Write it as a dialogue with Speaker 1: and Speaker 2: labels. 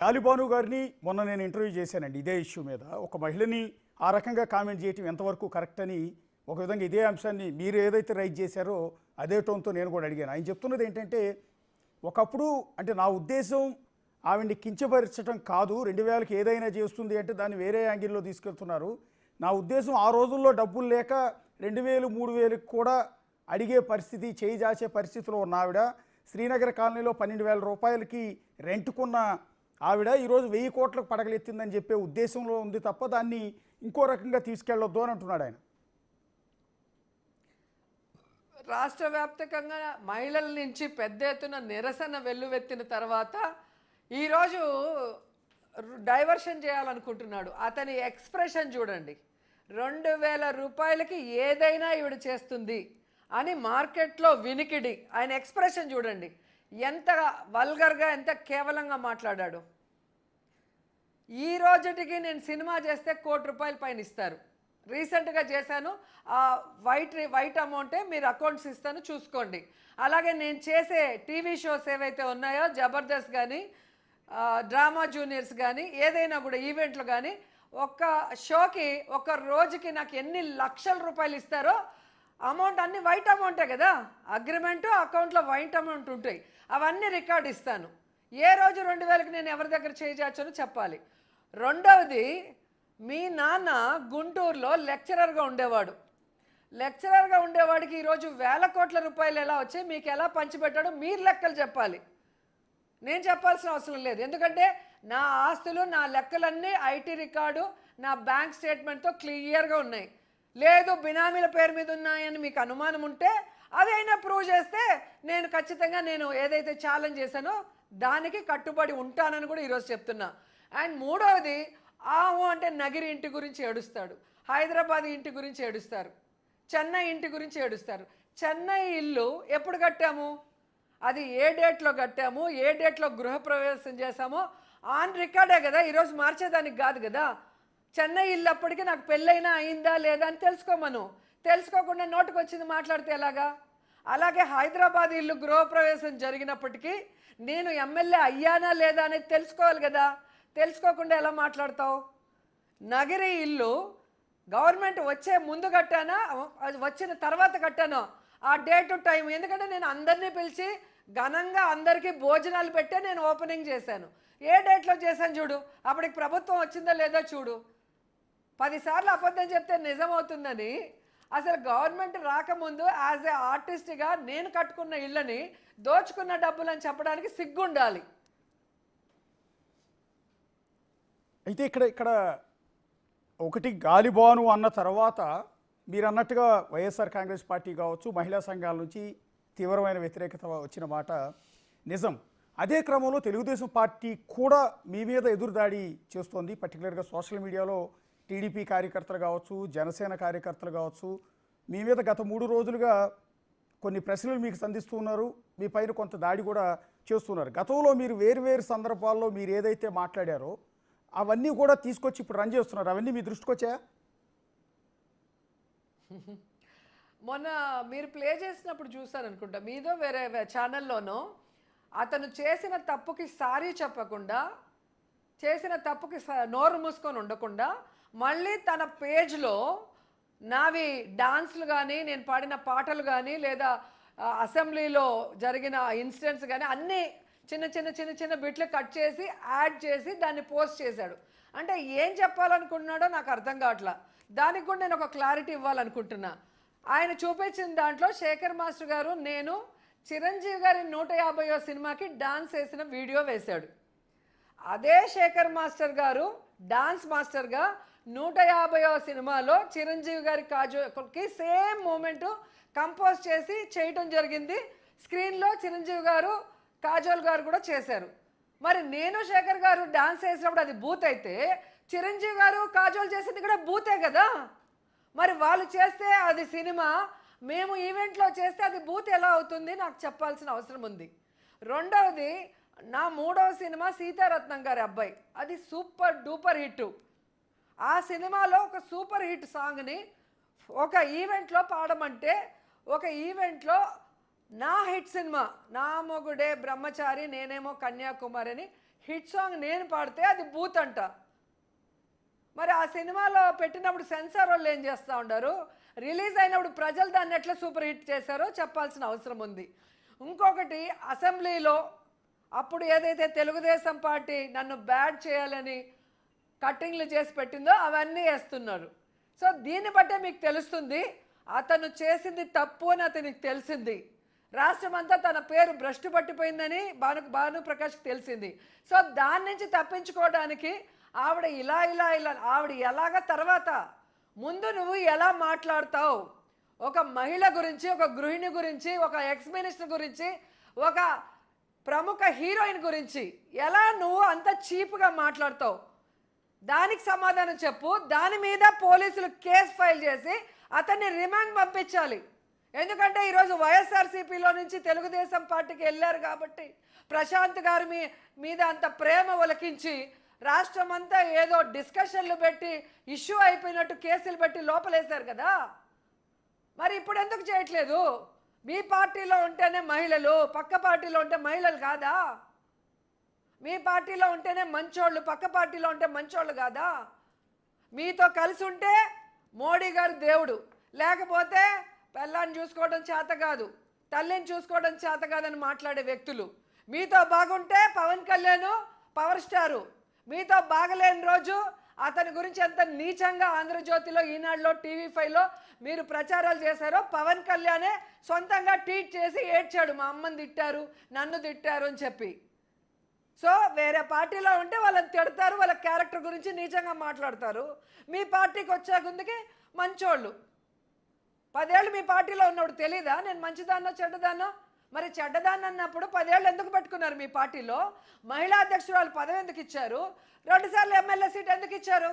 Speaker 1: గాలిబాను గారిని మొన్న నేను ఇంటర్వ్యూ చేశానండి ఇదే ఇష్యూ మీద. ఒక మహిళని ఆ రకంగా కామెంట్ చేయటం ఎంతవరకు కరెక్ట్ అని ఒక విధంగా ఇదే అంశాన్ని మీరు ఏదైతే రైజ్ చేశారో అదే టోన్తో నేను కూడా అడిగాను. ఆయన చెప్తున్నది ఏంటంటే, ఒకప్పుడు అంటే నా ఉద్దేశం ఆవిడ్ని కించపరచడం కాదు, 2000కి ఏదైనా చేస్తుంది అంటే దాన్ని వేరే యాంగిల్లో తీసుకెళ్తున్నారు. నా ఉద్దేశం ఆ రోజుల్లో డబ్బులు లేక 2000 3000కి కూడా అడిగే పరిస్థితి, చేయి జాచే పరిస్థితిలో ఉన్న ఆవిడ, శ్రీనగర్ కాలనీలో 12,000 రూపాయలకి రెంట్కున్న ఆవిడ ఈరోజు 1000 కోట్లకు పడగలెత్తిందని చెప్పే ఉద్దేశంలో ఉంది తప్ప దాన్ని ఇంకో రకంగా తీసుకెళ్ళొద్దు అని అంటున్నాడు ఆయన.
Speaker 2: రాష్ట్ర వ్యాప్తంగా మహిళల నుంచి పెద్ద ఎత్తున నిరసన వెల్లువెత్తిన తర్వాత ఈరోజు డైవర్షన్ చేయాలనుకుంటున్నాడు. అతని ఎక్స్ప్రెషన్ చూడండి, 2,000 రూపాయలకి ఏదైనా ఈవిడ చేస్తుంది అని మార్కెట్లో వినికిడి. ఆయన ఎక్స్ప్రెషన్ చూడండి, ఎంత వల్గర్గా, ఎంత కేవలంగా మాట్లాడాడు. ఈ రోజుటికి నేను సినిమా చేస్తే ₹1 కోటి పైన ఇస్తారు. రీసెంట్గా చేశాను, ఆ వైట్ అమౌంటే మీరు అకౌంట్స్ ఇస్తాను చూసుకోండి. అలాగే నేను చేసే టీవీ షోస్ ఏవైతే ఉన్నాయో, జబర్దస్త్ కానీ, డ్రామా జూనియర్స్ కానీ, ఏదైనా కూడా ఈవెంట్లు కానీ, ఒక్క షోకి ఒక రోజుకి నాకు ఎన్ని లక్షల రూపాయలు ఇస్తారో అమౌంట్ అన్ని వైట్ అమౌంటే కదా, అగ్రిమెంటు అకౌంట్లో వైట్ అమౌంట్ ఉంటాయి, అవన్నీ రికార్డ్ ఇస్తాను. ఏ రోజు 2,000కి నేను ఎవరి దగ్గర చేయజాచో చెప్పాలి. రెండవది, మీ నాన్న గుంటూరులో లెక్చరర్గా ఉండేవాడు. లెక్చరర్గా ఉండేవాడికి ఈరోజు 1,000 కోట్ల రూపాయలు ఎలా వచ్చాయి, మీకు ఎలా పంచిపెట్టాడో మీరు లెక్కలు చెప్పాలి. నేను చెప్పాల్సిన అవసరం లేదు, ఎందుకంటే నా ఆస్తులు, నా లెక్కలన్నీ ఐటీ రికార్డు, నా బ్యాంక్ స్టేట్మెంట్తో క్లియర్గా ఉన్నాయి. లేదు బినామీల పేరు మీద ఉన్నాయని మీకు అనుమానం ఉంటే అదైనా ప్రూవ్ చేస్తే నేను ఖచ్చితంగా నేను ఏదైతే ఛాలెంజ్ చేశానో దానికి కట్టుబడి ఉంటానని కూడా ఈరోజు చెప్తున్నా. అండ్ మూడవది, అంటే నగిరి ఇంటి గురించి ఏడుస్తాడు, హైదరాబాద్ ఇంటి గురించి ఏడుస్తారు, చెన్నై ఇంటి గురించి ఏడుస్తారు. చెన్నై ఇల్లు ఎప్పుడు కట్టాము, అది ఏ డేట్లో కట్టాము, ఏ డేట్లో గృహప్రవేశం చేశామో ఆన్ రికార్డే కదా, ఈరోజు మార్చేదానికి కాదు కదా. చెన్నై ఇల్లు అప్పటికి నాకు పెళ్ళైనా అయిందా లేదా అని తెలుసుకోమను, తెలుసుకోకుండా నోటుకు వచ్చింది మాట్లాడితే ఎలాగా. అలాగే హైదరాబాద్ ఇల్లు గృహప్రవేశం జరిగినప్పటికీ నేను ఎమ్మెల్యే అయ్యానా లేదా అనేది తెలుసుకోవాలి కదా, తెలుసుకోకుండా ఎలా మాట్లాడతావు. నగిరి ఇల్లు గవర్నమెంట్ వచ్చే ముందు కట్టానా, అది వచ్చిన తర్వాత కట్టానో ఆ డేటు టైం, ఎందుకంటే నేను అందరినీ పిలిచి ఘనంగా అందరికీ భోజనాలు పెట్టే నేను ఓపెనింగ్ చేశాను. ఏ డేట్లో చేశాను చూడు, అప్పటికి ప్రభుత్వం వచ్చిందో లేదో చూడు. 10 సార్లు అబద్ధం చెప్తే నిజం అవుతుందని, అసలు గవర్నమెంట్ రాకముందు యాజ్ ఏ ఆర్టిస్ట్గా నేను కట్టుకున్న ఇళ్ళని దోచుకున్న డబ్బులు అని చెప్పడానికి సిగ్గుండాలి.
Speaker 1: అయితే ఇక్కడ ఒకటి, గాలిబాను అన్న తర్వాత మీరు అన్నట్టుగా వైఎస్ఆర్ కాంగ్రెస్ పార్టీ కావచ్చు, మహిళా సంఘాల నుంచి తీవ్రమైన వ్యతిరేకత వచ్చిన మాట నిజం. అదే క్రమంలో తెలుగుదేశం పార్టీ కూడా మీ మీద ఎదురుదాడి చేస్తోంది. పర్టికులర్గా సోషల్ మీడియాలో టీడీపీ కార్యకర్తలు కావచ్చు, జనసేన కార్యకర్తలు కావచ్చు, మీ మీద గత 3 రోజులుగా కొన్ని ప్రశ్నలు మీకు సంధిస్తున్నారు, మీ పైన కొంత దాడి కూడా చేస్తున్నారు. గతంలో మీరు వేరు సందర్భాల్లో మీరు ఏదైతే మాట్లాడారో అవన్నీ కూడా తీసుకొచ్చి ఇప్పుడు రన్ చేస్తున్నారు. అవన్నీ మీ దృష్టికి వచ్చాయా?
Speaker 2: మొన్న మీరు ప్లే చేసినప్పుడు చూసారనుకుంటా, మీదో వేరే ఛానల్లోనో, అతను చేసిన తప్పుకి సారీ చెప్పకుండా, చేసిన తప్పుకి నోరు మూసుకొని ఉండకుండా మళ్ళీ తన పేజ్లో నావి డాన్స్లు కానీ, నేను పాడిన పాటలు కానీ, లేదా అసెంబ్లీలో జరిగిన ఇన్సిడెంట్స్ కానీ అన్నీ చిన్న బిట్లు కట్ చేసి యాడ్ చేసి దాన్ని పోస్ట్ చేశాడు. అంటే ఏం చెప్పాలనుకుంటున్నాడో నాకు అర్థం కావట్లా. దానికి కూడా నేను ఒక క్లారిటీ ఇవ్వాలనుకుంటున్నా. ఆయన చూపించిన దాంట్లో శేఖర్ మాస్టర్ గారు నేను చిరంజీవి గారి 150వ సినిమాకి డాన్స్ వేసిన వీడియో వేశాడు. అదే శేఖర్ మాస్టర్ గారు డాన్స్ మాస్టర్గా 150వ సినిమాలో చిరంజీవి గారి కాజోల్కి సేమ్ మూమెంటు కంపోజ్ చేసి చేయటం జరిగింది. స్క్రీన్లో చిరంజీవి గారు, కాజోల్ గారు కూడా చేశారు. మరి నేను శేఖర్ గారు డాన్స్ వేసినప్పుడు అది బూత్ అయితే, చిరంజీవి గారు కాజోల్ చేసింది కూడా బూతే కదా. మరి వాళ్ళు చేస్తే అది సినిమా, మేము ఈవెంట్లో చేస్తే అది బూత్ ఎలా అవుతుంది, నాకు చెప్పాల్సిన అవసరం ఉంది. రెండవది, నా 3వ సినిమా సీతారత్నం గారి అబ్బాయి, అది సూపర్ డూపర్ హిట్. ఆ సినిమాలో ఒక సూపర్ హిట్ సాంగ్ని ఒక ఈవెంట్లో పాడమంటే, ఒక ఈవెంట్లో నా హిట్ సినిమా నా మొగుడే బ్రహ్మచారి నేనేమో కన్యాకుమారి అని హిట్ సాంగ్ నేను పాడితే అది బూత్ అంట. మరి ఆ సినిమాలో పెట్టినప్పుడు సెన్సార్ వాళ్ళు ఏం చేస్తూ ఉంటారు? రిలీజ్ అయినప్పుడు ప్రజలు దాన్ని ఎట్లా సూపర్ హిట్ చేశారో చెప్పాల్సిన అవసరం ఉంది. ఇంకొకటి, అసెంబ్లీలో అప్పుడు ఏదైతే తెలుగుదేశం పార్టీ నన్ను బ్యాడ్ చేయాలని కట్టింగ్లు చేసి పెట్టిందో అవన్నీ వేస్తున్నారు. సో దీన్ని బట్టే మీకు తెలుస్తుంది అతను చేసింది తప్పు అని అతనికి తెలిసింది. రాష్ట్రమంతా తన పేరు భ్రష్టు పట్టిపోయిందని భానుప్రకాష్కి తెలిసింది. సో దాని నుంచి తప్పించుకోవడానికి ఆవిడ ఇలా ఆవిడ ఎలాగ తర్వాత ముందు నువ్వు ఎలా మాట్లాడతావు, ఒక మహిళ గురించి, ఒక గృహిణి గురించి, ఒక ఎక్స్ మినిస్టర్ గురించి, ఒక ప్రముఖ హీరోయిన్ గురించి ఎలా నువ్వు అంత చీప్గా మాట్లాడతావు? దానికి సమాధానం చెప్పు. దాని మీద పోలీసులు కేసు ఫైల్ చేసి అతన్ని రిమాండ్ పంపించాలి. ఎందుకంటే ఈరోజు వైఎస్ఆర్సీపీలో నుంచి తెలుగుదేశం పార్టీకి వెళ్ళారు కాబట్టి ప్రశాంత్ గారి మీద అంత ప్రేమ ఒలకించి రాష్ట్రమంతా ఏదో డిస్కషన్లు పెట్టి ఇష్యూ అయిపోయినట్టు కేసులు పెట్టి లోపలేశారు కదా. మరి ఇప్పుడు ఎందుకు చేయట్లేదు? మీ పార్టీలో ఉంటేనే మహిళలు, పక్క పార్టీలో ఉంటే మహిళలు కాదా? మీ పార్టీలో ఉంటేనే మంచోళ్ళు, పక్క పార్టీలో ఉంటే మంచోళ్ళు కాదా? మీతో కలిసి ఉంటే మోడీ గారు దేవుడు, లేకపోతే పిల్లాన్ని చూసుకోవడం చేత కాదు, తల్లిని చూసుకోవడం చేత కాదని మాట్లాడే వ్యక్తులు. మీతో బాగుంటే పవన్ కళ్యాణ్ పవర్ స్టారు, మీతో బాగలేని రోజు అతని గురించి ఎంత నీచంగా ఆంధ్రజ్యోతిలో, ఈనాడులో, టీవీ5లో మీరు ప్రచారాలు చేశారో పవన్ కళ్యాణే సొంతంగా ట్వీట్ చేసి ఏడ్చాడు, మా అమ్మని తిట్టారు, నన్ను తిట్టారు అని చెప్పి. సో వేరే పార్టీలో ఉంటే వాళ్ళని తిడతారు, వాళ్ళ క్యారెక్టర్ గురించి నీచంగా మాట్లాడతారు. మీ పార్టీకి వచ్చే ముందుకి మంచోళ్ళు. 10 ఏళ్ళు మీ పార్టీలో ఉన్నప్పుడు తెలీదా నేను మంచిదాన్నో చెడ్డదాన్నో? మరి చెడ్డదాన్ని అన్నప్పుడు 10 ఏళ్ళు ఎందుకు పెట్టుకున్నారు మీ పార్టీలో? మహిళా అధ్యక్షురాలు పదవి ఎందుకు ఇచ్చారు? 2 సార్లు ఎమ్మెల్యే సీట్ ఎందుకు ఇచ్చారు?